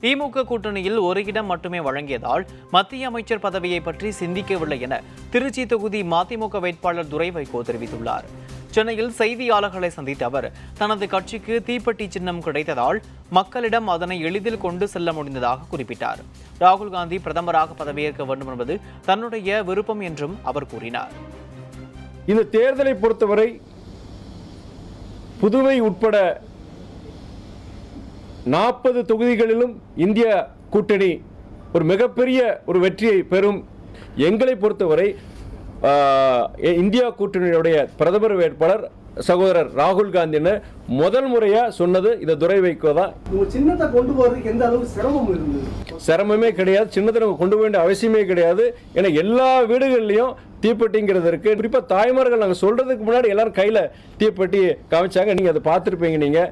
திமுக கூட்டணியில் ஒரு இடம் மட்டுமே வழங்கியதால் மத்திய அமைச்சர் பதவியை பற்றி சிந்திக்கவில்லை என திருச்சி தொகுதி மதிமுக வேட்பாளர் துரை வைகோ தெரிவித்துள்ளார். சென்னையில் செய்தியாளர்களை சந்தித்த அவர், தனது கட்சிக்கு தீப்பெட்டி சின்னம் கிடைத்ததால் மக்களிடம் அதனை எளிதில் கொண்டு செல்ல முடிந்ததாக குறிப்பிட்டார். ராகுல் காந்தி பிரதமராக பதவியேற்க வேண்டும் என்பது தன்னுடைய விருப்பம் என்றும் அவர் கூறினார். இந்த தேர்தலை பொறுத்தவரை புதுவை உட்பட 40 தொகுதிகளிலும் இந்திய கூட்டணி ஒரு மிகப்பெரிய ஒரு வெற்றியை பெறும். எங்களை பொறுத்தவரை இந்தியா கூட்டணியுடைய பிரதமர் வேட்பாளர் சகோதரர் ராகுல் காந்தின்னு முதல் முறையா சொன்னது இந்த துரை வைகோ தான். சின்னத்தை கொண்டு போறதுக்கு எந்த அளவுக்கு சிரமம் இருந்தது? சிரமமே கிடையாது. சின்னத்தை கொண்டு போக வேண்டிய அவசியமே கிடையாது. ஏன்னா எல்லா வீடுகள்லையும் தீப்பெட்டிங்கிறது இருக்கு. குறிப்பா தாய்மார்கள் நாங்கள் சொல்றதுக்கு முன்னாடி எல்லாரும் கையில தீப்பெட்டி காமிச்சாங்க. நீங்க அதை பார்த்துருப்பீங்க. நீங்க